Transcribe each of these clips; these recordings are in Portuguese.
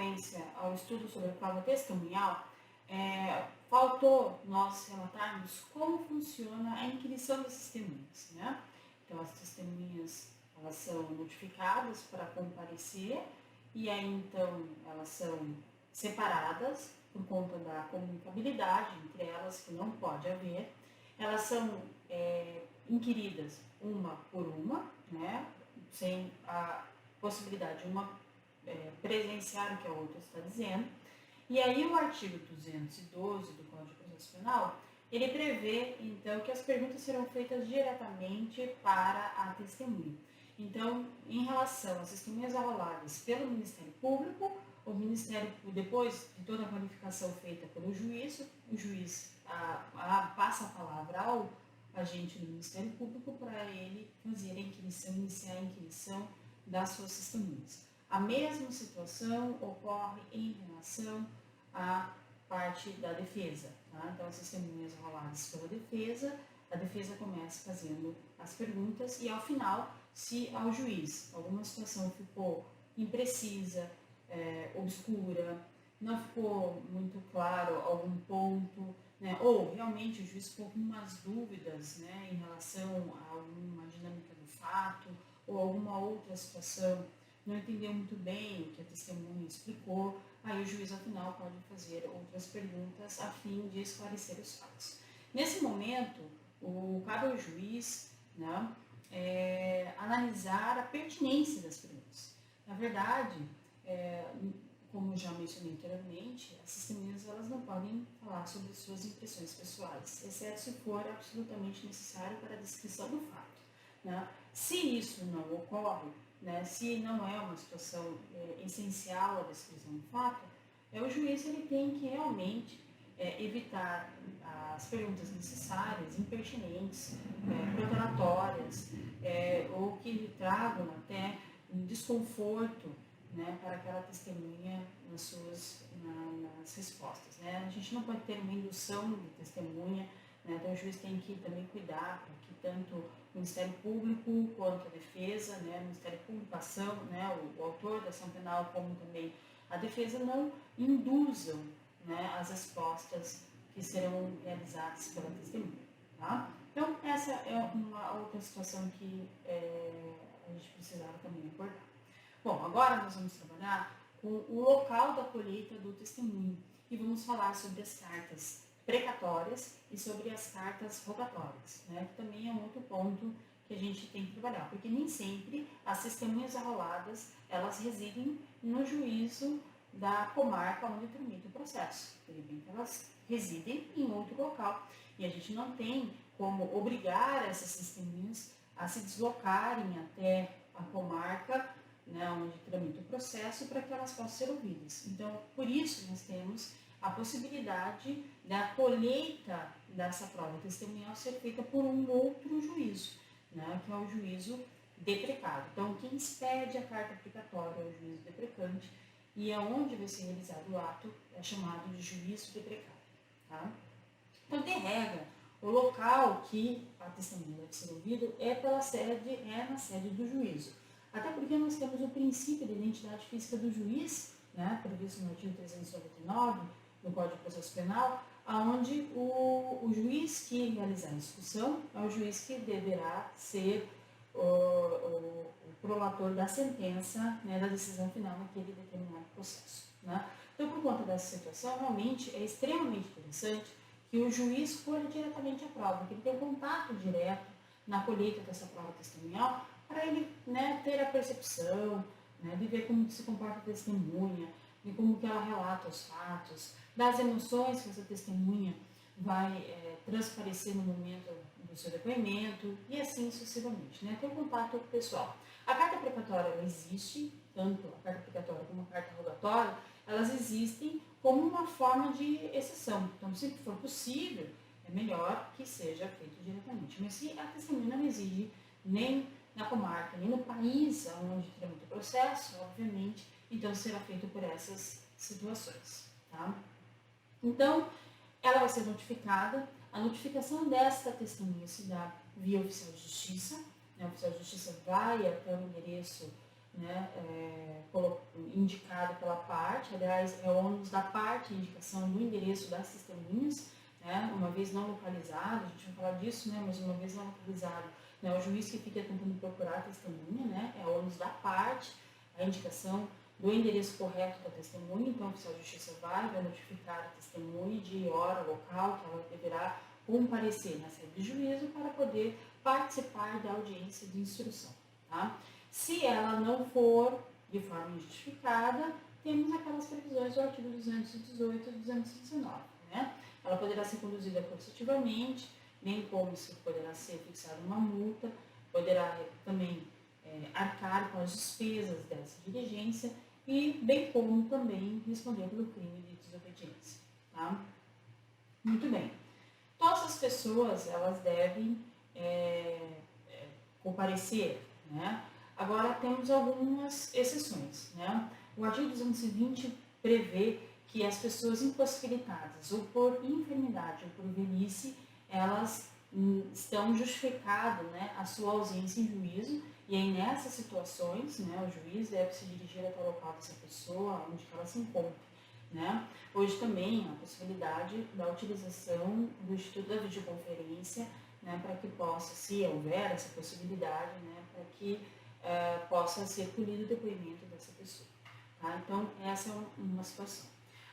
sequência ao estudo sobre a prova testemunhal, faltou nós relatarmos como funciona a inquirição das testemunhas, né? Então, as testemunhas, elas são notificadas para comparecer e aí, então, elas são separadas por conta da comunicabilidade entre elas, que não pode haver. Elas são inquiridas uma por uma, né? Sem a possibilidade de uma presenciar o que a outra está dizendo. E aí o artigo 212 do Código de Processo Penal, ele prevê, então, que as perguntas serão feitas diretamente para a testemunha. Então, em relação às testemunhas arroladas pelo Ministério Público, o Ministério, depois de toda a qualificação feita pelo juiz, o juiz passa a palavra ao agente do Ministério Público para ele fazer a inquirição, iniciar a inquirição das suas testemunhas. A mesma situação ocorre em relação à parte da defesa. Tá? Então, as testemunhas arroladas pela defesa, a defesa começa fazendo as perguntas e, ao final, se ao juiz alguma situação ficou imprecisa, obscura, não ficou muito claro algum ponto, né, ou realmente o juiz ficou com umas dúvidas, né, em relação a alguma dinâmica do fato ou alguma outra situação, não entendeu muito bem o que a testemunha explicou, aí o juiz, afinal, pode fazer outras perguntas a fim de esclarecer os fatos. Nesse momento, cabe ao juiz, né, analisar a pertinência das perguntas. Na verdade, como já mencionei anteriormente, as testemunhas elas não podem falar sobre suas impressões pessoais, exceto se for absolutamente necessário para a descrição do fato. Né? Se isso não ocorre, né, se não é uma situação essencial à descrição do fato, o juiz ele tem que realmente evitar as perguntas necessárias, impertinentes, protelatórias, ou que tragam até um desconforto, né, para aquela testemunha nas respostas. Né? A gente não pode ter uma indução de testemunha, né? Então o juiz tem que também cuidar para que tanto o Ministério Público quanto a defesa, né, o Ministério Público, a ação, né, o autor da ação penal, como também a defesa, não induzam, né, as respostas que serão realizadas pela testemunha. Tá? Então, essa é uma outra situação que a gente precisava também abordar. Bom, agora nós vamos trabalhar com o local da colheita do testemunho e vamos falar sobre as cartas precatórias e sobre as cartas rogatórias, né, que também é um outro ponto que a gente tem que trabalhar, porque nem sempre as testemunhas arroladas, elas residem no juízo da comarca onde tramita o processo. De repente, elas residem em outro local e a gente não tem como obrigar essas testemunhas a se deslocarem até a comarca, né, onde tramita o processo, para que elas possam ser ouvidas. Então, por isso, nós temos a possibilidade da colheita dessa prova testemunhal ser feita por um outro juízo, né, que é o juízo deprecado. Então, quem expede a carta precatória é o juízo deprecante e aonde vai ser realizado o ato é chamado de juízo deprecado. Tá? Então, de regra, o local que a testemunha deve ser ouvido é na sede do juízo. Até porque nós temos o princípio da identidade física do juiz, né, previsto no artigo 399 do Código de Processo Penal, onde o juiz que realizar a discussão é o juiz que deverá ser o prolator da sentença, né, da decisão final naquele determinado processo. Né? Então, por conta dessa situação, realmente é extremamente interessante que o juiz colhe diretamente a prova, que ele tenha contato direto na colheita dessa prova testemunhal, para ele, né, ter a percepção, né, de ver como se comporta a testemunha, de como que ela relata os fatos, das emoções que essa testemunha vai transparecer no momento do seu depoimento e assim sucessivamente, né, ter um contato pessoal. A carta precatória ela existe, tanto a carta precatória como a carta rogatória, elas existem como uma forma de exceção. Então, se for possível, é melhor que seja feito diretamente. Mas se a testemunha não exige nem na comarca, nem no país onde tramita o processo, obviamente, então será feito por essas situações. Tá? Então, ela vai ser notificada. A notificação desta testemunha se dá via oficial de justiça. O oficial de justiça vai até o endereço né, indicado pela parte, aliás, é o ônus da parte a indicação do endereço das testemunhas, né, uma vez não localizado, a gente vai falar disso, né, mas uma vez não localizado, né, o juiz que fica tentando procurar a testemunha, né, é o ônus da parte, a indicação do endereço correto da testemunha, então o oficial de justiça vai notificar a testemunha de hora, local, que ela deverá comparecer na sede de juízo para poder participar da audiência de instrução. Tá? Se ela não for de forma injustificada, temos aquelas previsões do artigo 218 e 219. Né? Ela poderá ser conduzida coercitivamente, bem como se poderá ser fixada uma multa, poderá também arcar com as despesas dessa diligência e bem como também responder pelo crime de desobediência. Tá? Muito bem. Todas as pessoas, elas devem comparecer, né? Agora, temos algumas exceções, né? O artigo 220 prevê que as pessoas impossibilitadas, ou por enfermidade ou por velhice, elas estão justificadas, né, a sua ausência em juízo, e aí nessas situações, né, o juiz deve se dirigir até o local dessa pessoa, onde ela se encontra. Né? Hoje também a possibilidade da utilização do Instituto da Videoconferência, né, para que possa, se houver essa possibilidade, né, para que possa ser colhido o depoimento dessa pessoa. Tá? Então, essa é uma situação.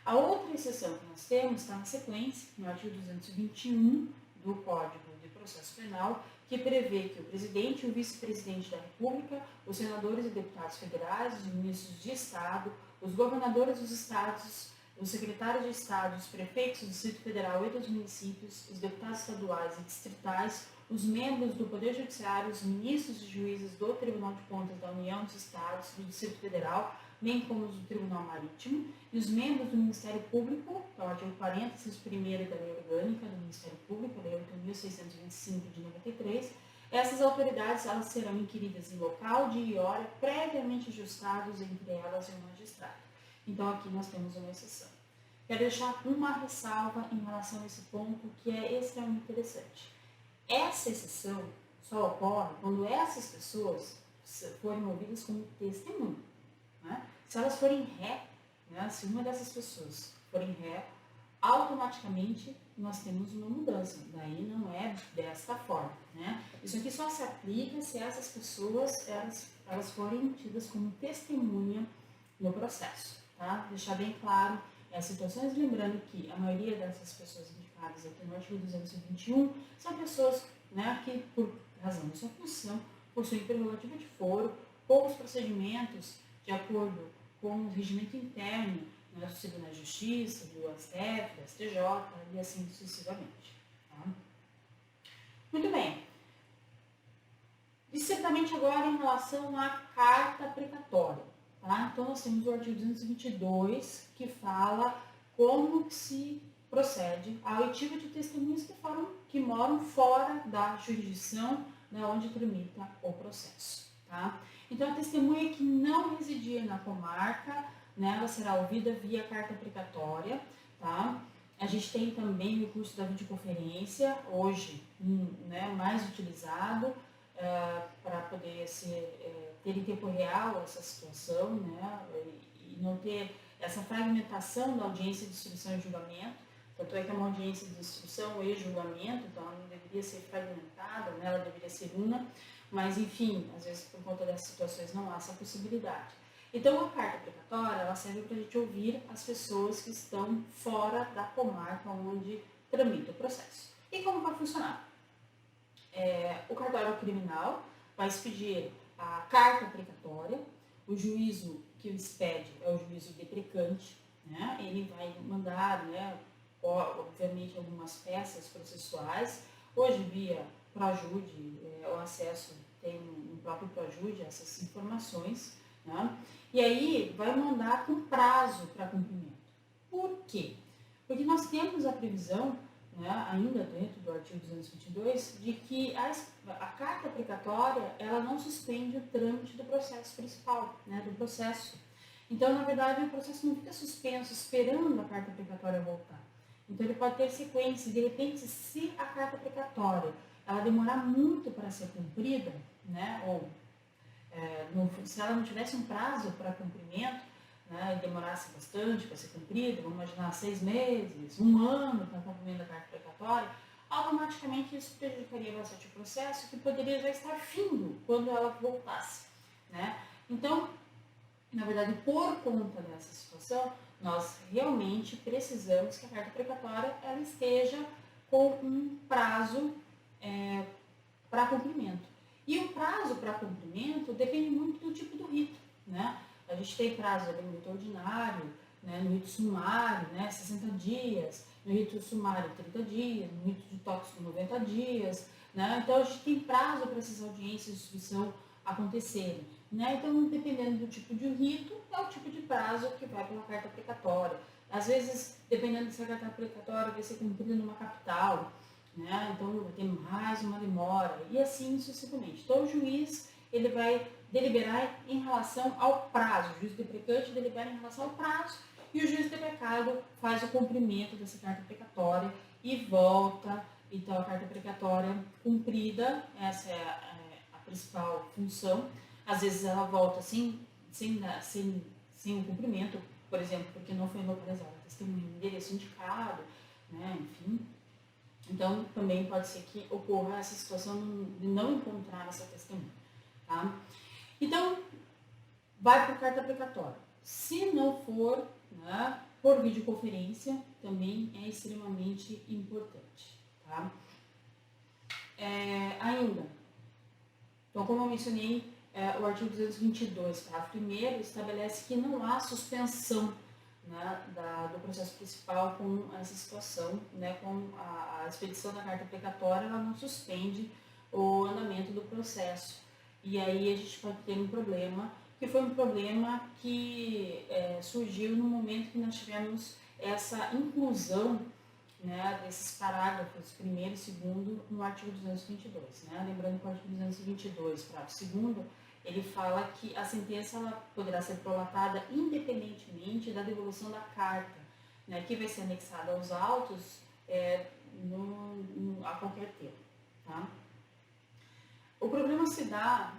A outra exceção que nós temos está na sequência, no artigo 221 do Código de Processo Penal, que prevê que o presidente e o vice-presidente da República, os senadores e deputados federais, os ministros de Estado, os governadores dos estados, os secretários de Estado, os prefeitos do Distrito Federal e dos municípios, os deputados estaduais e distritais, os membros do Poder Judiciário, os ministros e juízes do Tribunal de Contas da União dos Estados, do Distrito Federal, bem como os do Tribunal Marítimo, e os membros do Ministério Público, que é o artigo 40, inciso 1º da Lei Orgânica do Ministério Público, a Lei 8.625 de 93, essas autoridades elas serão inquiridas em local, dia e hora, previamente ajustados entre elas e o magistrado. Então, aqui nós temos uma exceção. Quero deixar uma ressalva em relação a esse ponto, que é extremamente interessante. Essa exceção só ocorre quando essas pessoas forem ouvidas como testemunha. Né? Se elas forem ré, né, se uma dessas pessoas forem ré, automaticamente nós temos uma mudança, daí não é desta forma. Né? Isso aqui só se aplica se essas pessoas elas forem tidas como testemunha no processo. Tá? Deixar bem claro as situações, lembrando que a maioria dessas pessoas indicadas aqui no artigo 221 são pessoas, né, que, por razão da sua função, possuem prerrogativa de foro ou os procedimentos de acordo com o regimento interno, né, do Tribunal de Justiça, do STF, do STJ e assim sucessivamente. Tá? Muito bem. Distritamente agora em relação à carta precatória. Tá? Então, nós temos o artigo 222, que fala como que se procede à oitiva de testemunhas que moram fora da jurisdição, né, onde tramita o processo. Tá? Então, a testemunha que não residir na comarca, né, ela será ouvida via carta precatória. Tá? A gente tem também o recurso da videoconferência, hoje né, mais utilizado, para poder ter em tempo real essa situação, né, e não ter essa fragmentação da audiência de instrução e julgamento. Tanto é que é uma audiência de instrução e julgamento, então ela não deveria ser fragmentada, né, ela deveria ser una, mas enfim, às vezes por conta dessas situações não há essa possibilidade. Então a carta precatória ela serve para a gente ouvir as pessoas que estão fora da comarca onde tramita o processo. E como vai funcionar? O cartório criminal vai expedir a carta precatória, o juízo que o expede é o juízo deprecante, né? Ele vai mandar, né, obviamente, algumas peças processuais, hoje via Projude, o acesso tem no próprio Projude essas informações, né? E aí vai mandar com prazo para cumprimento. Por quê? Porque nós temos a previsão, né, ainda dentro do artigo 222, de que a carta precatória ela não suspende o trâmite do processo principal, né, do processo. Então, na verdade, o processo não fica suspenso esperando a carta precatória voltar. Então, ele pode ter sequência. De repente, se a carta precatória ela demorar muito para ser cumprida, né, ou Se ela não tivesse um prazo para cumprimento, né, e demorasse bastante para ser cumprida, vamos imaginar 6 meses, 1 ano para cumprimento da carta precatória, automaticamente isso prejudicaria bastante o processo, que poderia já estar findo quando ela voltasse, né? Então, na verdade, por conta dessa situação, nós realmente precisamos que a carta precatória ela esteja com um prazo para cumprimento. E o prazo para cumprimento depende muito do tipo do rito, né? A gente tem prazo no rito ordinário, né? No rito sumário, né? 60 dias, no rito sumário 30 dias, no rito de tóxico 90 dias, né? Então a gente tem prazo para essas audiências de instrução acontecerem, né? Então, dependendo do tipo de rito, é o tipo de prazo que vai pela carta precatória. Às vezes, dependendo se a carta precatória vai ser cumprida numa capital, né? Então vai ter mais uma demora e assim sucessivamente. Então o juiz ele vai deliberar em relação ao prazo, o juiz deprecante delibera em relação ao prazo e o juiz deprecado faz o cumprimento dessa carta precatória e volta. Então a carta precatória cumprida, essa é a principal função. Às vezes ela volta sem o cumprimento, por exemplo, porque não foi localizado a testemunha no endereço indicado, né? Enfim. Então, também pode ser que ocorra essa situação de não encontrar essa testemunha, tá? Então, vai para a carta precatória. Se não for, né, por videoconferência, também é extremamente importante, tá? Ainda, então, como eu mencionei, o artigo 222, parágrafo 1º, estabelece que não há suspensão, né, do processo principal com essa situação, né, com a expedição da carta precatória, ela não suspende o andamento do processo. E aí a gente pode ter um problema, que foi um problema que surgiu no momento que nós tivemos essa inclusão, né, desses parágrafos 1º e 2º no artigo 222. Né? Lembrando que o artigo 222, parágrafo 2º, ele fala que a sentença ela poderá ser prolatada independentemente da devolução da carta, né, que vai ser anexada aos autos a qualquer tempo. Tá? O problema se dá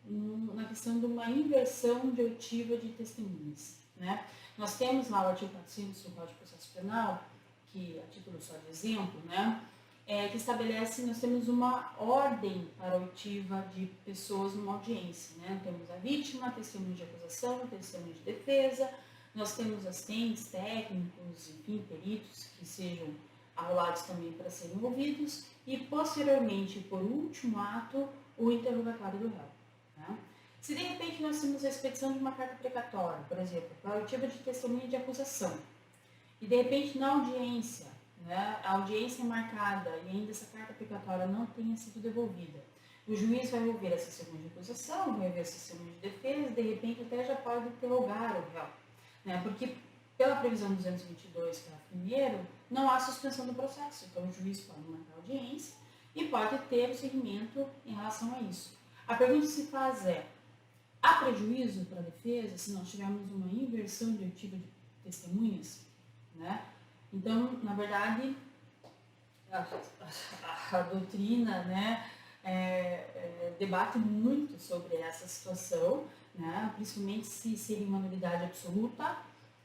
na questão de uma inversão de oitiva de testemunhas. Né? Nós temos lá o artigo 400 do Código de Processo Penal, que a título só de exemplo, né? Que estabelece, nós temos uma ordem para a oitiva de pessoas numa audiência, né? Temos a vítima, testemunho de acusação, testemunho de defesa, nós temos assistentes, técnicos, enfim, peritos que sejam arrolados também para serem ouvidos e, posteriormente, por último ato, o interrogatório do réu. Né? Se, de repente, nós temos a expedição de uma carta precatória, por exemplo, para a oitiva de testemunho de acusação, e, de repente, na audiência, né, a audiência é marcada e ainda essa carta precatória não tenha sido devolvida. O juiz vai ouvir essa testemunha de acusação, vai ouvir essa testemunha de defesa, de repente até já pode interrogar o réu. Né, porque, pela previsão 222, que é a primeiro, não há suspensão do processo. Então, o juiz pode marcar a audiência e pode ter o seguimento em relação a isso. A pergunta que se faz é, há prejuízo para a defesa se nós tivermos uma inversão de oitiva de testemunhas? Né? Então, na verdade, a doutrina, né, debate muito sobre essa situação, né, principalmente se seria uma nulidade absoluta,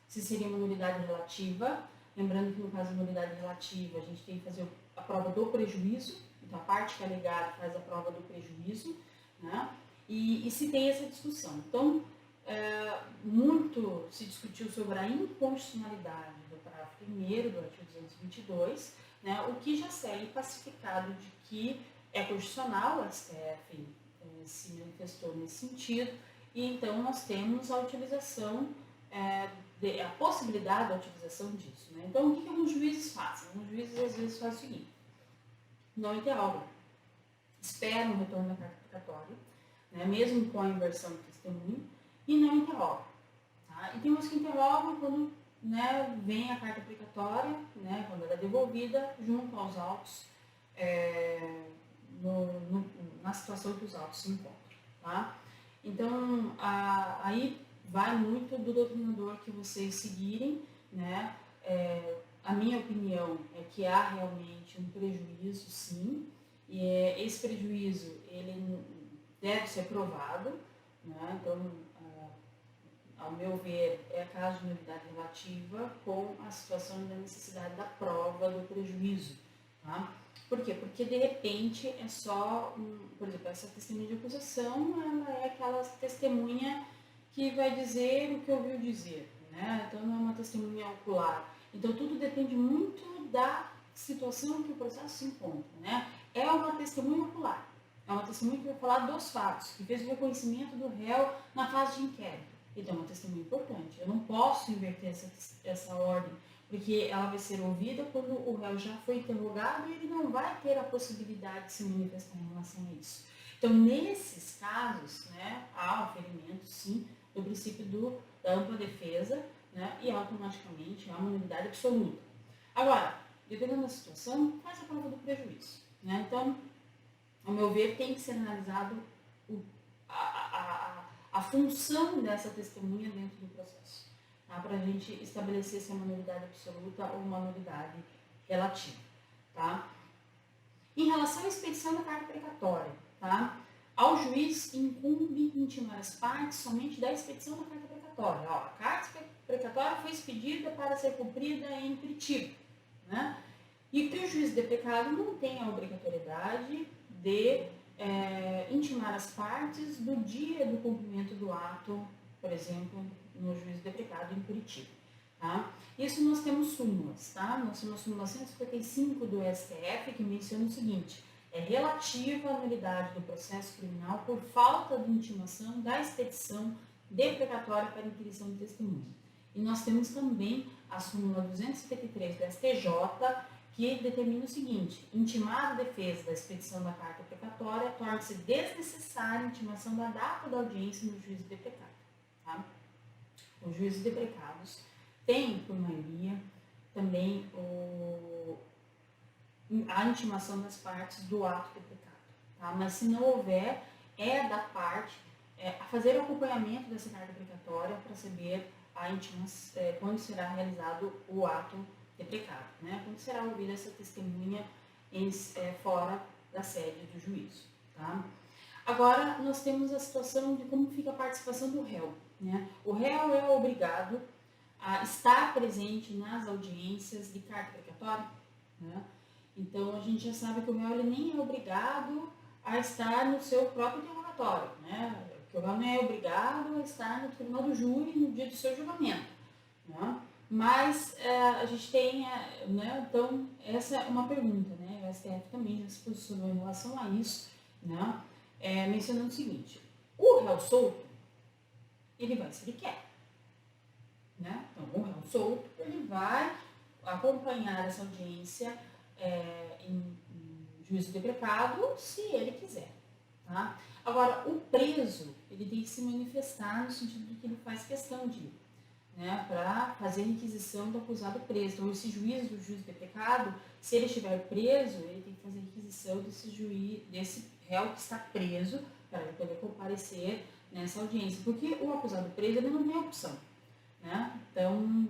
se seria uma nulidade relativa. Lembrando que no caso de nulidade relativa, a gente tem que fazer a prova do prejuízo, então a parte que é alegada faz a prova do prejuízo, né, e se tem essa discussão. Então, muito se discutiu sobre a inconstitucionalidade do parágrafo 1º do artigo 222, né, o que já segue pacificado de que é constitucional, o STF se manifestou nesse sentido, e então nós temos a utilização, a possibilidade da utilização disso. Né? Então, o que alguns juízes fazem? Alguns juízes às vezes fazem o seguinte, não interrogam, esperam o retorno da carta precatória, né, mesmo com a inversão de testemunho, e não interrogam. Tá? E tem uns que interrogam quando, né, vem a carta precatória, né, quando ela é devolvida, junto aos autos, na situação que os autos se encontram. Tá? Então, aí vai muito do doutrinador que vocês seguirem. Né? A minha opinião é que há realmente um prejuízo, sim, e esse prejuízo, ele deve ser provado, né? Então, ao meu ver, é caso de nulidade relativa com a situação da necessidade da prova do prejuízo. Tá? Por quê? Porque de repente é só, por exemplo, essa testemunha de acusação, ela é aquela testemunha que vai dizer o que ouviu dizer, né? Então não é uma testemunha ocular. Então tudo depende muito da situação que o processo se encontra, né? É uma testemunha ocular, é uma testemunha que vai falar dos fatos, que fez o reconhecimento do réu na fase de inquérito. Então é uma testemunha importante. Eu não posso inverter essa ordem, porque ela vai ser ouvida quando o réu já foi interrogado e ele não vai ter a possibilidade de se manifestar em relação a isso. Então, nesses casos, né, há um ferimento, sim, do princípio da ampla defesa, né, e automaticamente há uma nulidade absoluta. Agora, dependendo da situação, faz a prova do prejuízo. Né? Então, ao meu ver, tem que ser analisado a função dessa testemunha dentro do processo, tá? Para a gente estabelecer se é uma nulidade absoluta ou uma nulidade relativa. Tá? Em relação à expedição da carta precatória, tá? Ao juiz incumbe intimar as partes somente da expedição da carta precatória. Ó, a carta precatória foi expedida para ser cumprida em Curitiba, né? E que o juiz de precado não tem a obrigatoriedade de intimar as partes do dia do cumprimento do ato, por exemplo, no juízo de precado em Curitiba. Tá? Isso nós temos súmulas, tá? Nós temos a súmula 155 do STF, que menciona o seguinte: é relativa à nulidade do processo criminal por falta de intimação da expedição de precatória para inquirição de testemunha. E nós temos também a súmula 273 do STJ, que determina o seguinte: intimar a defesa da expedição da carta precatória torna-se desnecessária a intimação da data da audiência no juízo de precado. Tá? O juízo de precados tem, por maioria, também a intimação das partes do ato de precado. Tá? Mas se não houver, é da parte a fazer o acompanhamento dessa carta precatória para saber quando será realizado o ato de precado, né? Quando será ouvida essa testemunha fora da sede do juízo. Tá? Agora, nós temos a situação de como fica a participação do réu. Né? O réu é obrigado a estar presente nas audiências de carta precatória. Né? Então, a gente já sabe que o réu ele nem é obrigado a estar no seu próprio interrogatório. Né? Porque o réu não é obrigado a estar no tribunal do júri no dia do seu julgamento. Né? Mas a gente tem, né, então, essa é uma pergunta, né? O STF também já se posicionou em relação a isso, né? Mencionando o seguinte: o réu solto, ele vai se ele quer, né? Então, o réu solto, ele vai acompanhar essa audiência em juízo de precado, se ele quiser, tá? Agora, o preso, ele tem que se manifestar no sentido de que ele faz questão de ir, né, para fazer requisição do acusado preso. Então, esse juiz do juízo de precado, se ele estiver preso, ele tem que fazer requisição desse réu que está preso, para ele poder comparecer nessa audiência. Porque o acusado preso, ele não tem opção. Né? Então,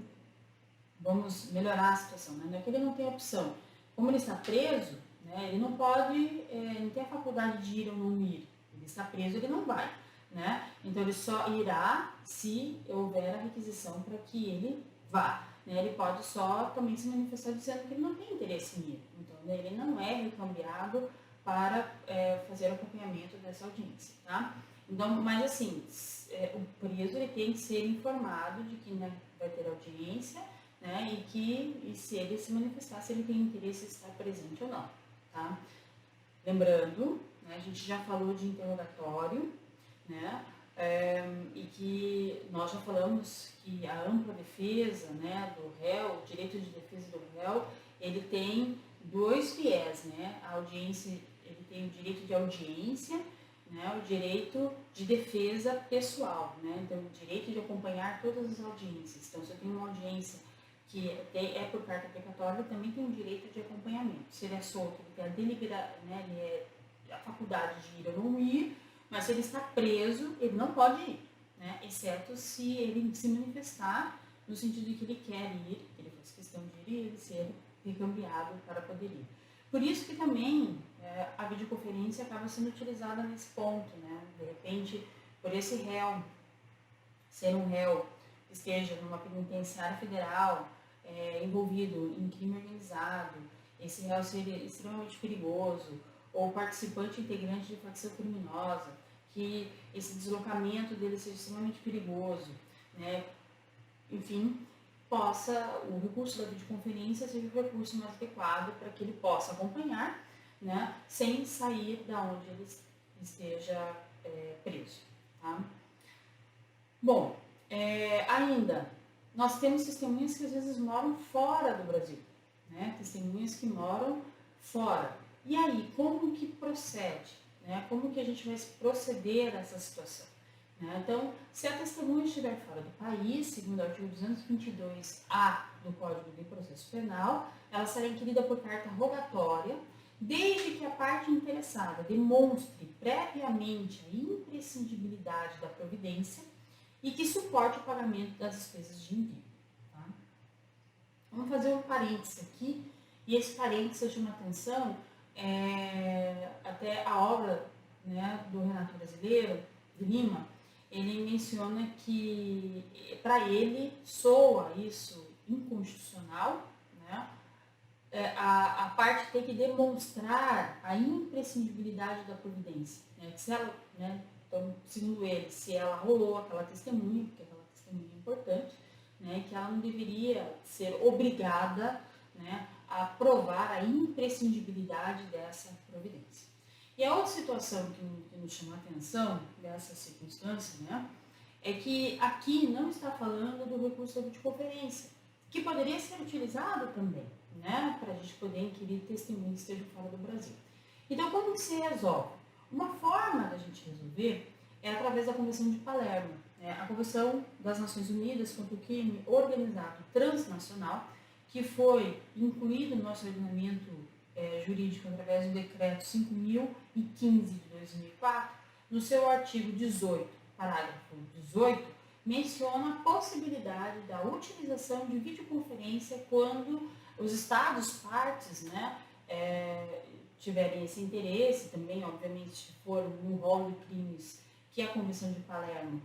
vamos melhorar a situação. Né? Não é que ele não tem opção. Como ele está preso, né, ele não pode, não tem a faculdade de ir ou não ir. Ele está preso, ele não vai. Né? Então, ele só irá se houver a requisição para que ele vá. Né? Ele pode só também se manifestar dizendo que ele não tem interesse em ir. Então, ele não é recambiado para fazer o acompanhamento dessa audiência. Tá? Então, mas assim, o preso ele tem que ser informado de que, né, vai ter audiência, né, e se ele se manifestar, se ele tem interesse em estar presente ou não. Tá? Lembrando, né, a gente já falou de interrogatório, né? E que nós já falamos que a ampla defesa, né, do réu, o direito de defesa do réu, ele tem dois viés, né? A audiência, ele tem o direito de audiência, né, o direito de defesa pessoal, né? Então, o direito de acompanhar todas as audiências. Então, se eu tenho uma audiência que é por carta precatória, ele também tem o direito de acompanhamento. Se ele é solto, ele tem a faculdade de ir ou não ir. Mas se ele está preso, ele não pode ir, né? Exceto se ele se manifestar no sentido de que ele quer ir, ele faz questão de ir e ele ser recambiado para poder ir. Por isso que também a videoconferência acaba sendo utilizada nesse ponto, né? De repente, por esse réu ser um réu que esteja numa penitenciária federal, envolvido em crime organizado, esse réu ser extremamente perigoso, ou participante integrante de facção criminosa, que esse deslocamento dele seja extremamente perigoso, né? Enfim, o recurso da videoconferência seja o recurso mais adequado para que ele possa acompanhar, né, sem sair da onde ele esteja preso. Tá? Bom, ainda, nós temos testemunhas que às vezes moram fora do Brasil, né? Testemunhas que moram fora. E aí, como que procede? Né? Como que a gente vai proceder a essa situação? Né? Então, se a testemunha estiver fora do país, segundo o artigo 222-A do Código de Processo Penal, ela será inquirida por carta rogatória, desde que a parte interessada demonstre previamente a imprescindibilidade da providência e que suporte o pagamento das despesas de envio. Tá? Vamos fazer um parênteses aqui, e esse parênteses chama atenção até a obra, né, do Renato Brasileiro, de Lima. Ele menciona que para ele soa isso inconstitucional, né? A parte tem que demonstrar a imprescindibilidade da providência, né? Se ela, né, então, segundo ele, se ela rolou aquela testemunha, porque aquela testemunha é importante, né, que ela não deveria ser obrigada, né, a provar a imprescindibilidade dessa providência. E a outra situação que nos chama a atenção dessa circunstância, né, é que aqui não está falando do recurso da videoconferência, que poderia ser utilizado também, né, para a gente poder inquirir testemunhas que estejam fora do Brasil. Então, como que se resolve? Uma forma da gente resolver é através da Convenção de Palermo, né, a Convenção das Nações Unidas contra o Crime Organizado Transnacional, que foi incluído no nosso ordenamento jurídico através do Decreto 5.015 de 2004, no seu artigo 18, parágrafo 18, menciona a possibilidade da utilização de videoconferência quando os Estados partes, né, tiverem esse interesse, também, obviamente, se for um rol de crimes que a Convenção de Palermo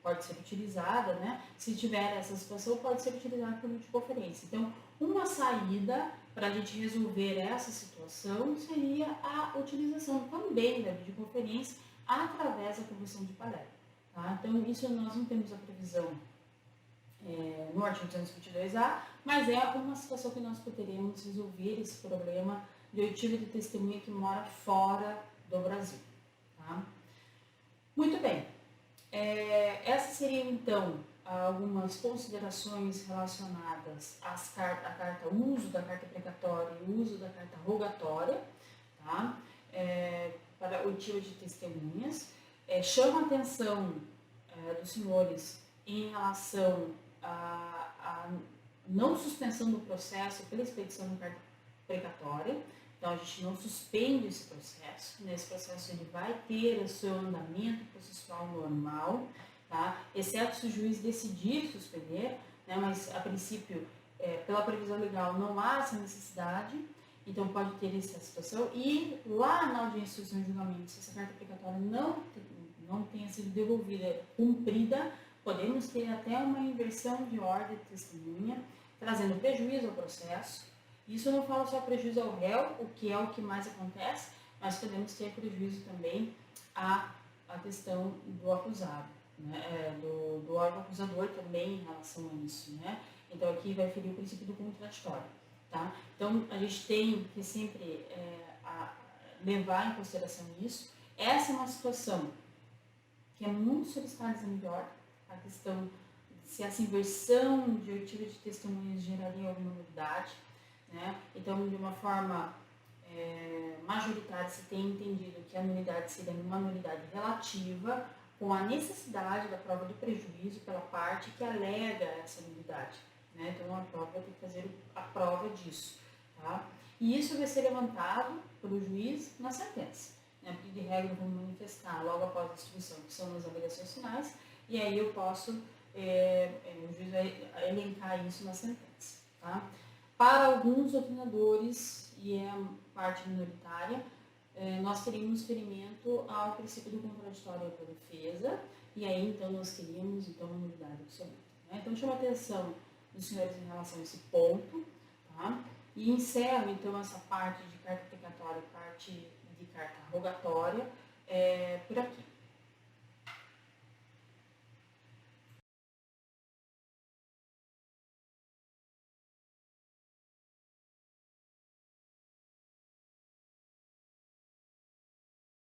pode ser utilizada, né? Se tiver essa situação, pode ser utilizada por videoconferência. Então, uma saída para a gente resolver essa situação seria a utilização também da videoconferência através da Convenção de Palermo. Tá? Então, isso nós não temos a previsão no artigo 222-A, mas é uma situação que nós poderemos resolver esse problema de oitiva de testemunha que mora fora do Brasil. Tá? Muito bem. Essas seriam, então, algumas considerações relacionadas à carta, uso da carta precatória e uso da carta rogatória, tá? Para oitiva de testemunhas. Chama a atenção dos senhores em relação à não suspensão do processo pela expedição da carta precatória. Então, a gente não suspende esse processo. Nesse processo, ele vai ter o seu andamento processual normal, tá? Exceto se o juiz decidir suspender, né? Mas, a princípio, pela previsão legal, não há essa necessidade. Então, pode ter essa situação. E lá na audiência de instrução e julgamento, se essa carta precatória não tenha sido devolvida, cumprida, podemos ter até uma inversão de ordem de testemunha, trazendo prejuízo ao processo. Isso não fala só prejuízo ao réu, o que é o que mais acontece, mas podemos ter prejuízo também à questão do acusado, né? do órgão acusador também em relação a isso. Né? Então, aqui vai ferir o princípio do contraditório. Tá? Então, a gente tem que sempre levar em consideração isso. Essa é uma situação que é muito solicitada em exame de ordem, a questão de se essa inversão de oitiva de testemunhas geraria alguma nulidade. Né? Então, de uma forma majoritária, se tem entendido que a nulidade seria uma nulidade relativa, com a necessidade da prova do prejuízo pela parte que alega essa nulidade. Né? Então, a prova vai ter que fazer a prova disso. Tá? E isso vai ser levantado pelo juiz na sentença. Né? Porque, de regra, vamos manifestar logo após a distribuição, que são as avaliações finais, e aí eu posso, o juiz vai elencar isso na sentença. Tá? Para alguns doutrinadores, e parte minoritária, nós teríamos ferimento ao princípio do contraditório para a defesa, e aí então nós teríamos então uma nulidade absoluta. Né? Então chama a atenção dos senhores em relação a esse ponto, tá? E encerro então essa parte de carta precatória e parte de carta rogatória por aqui.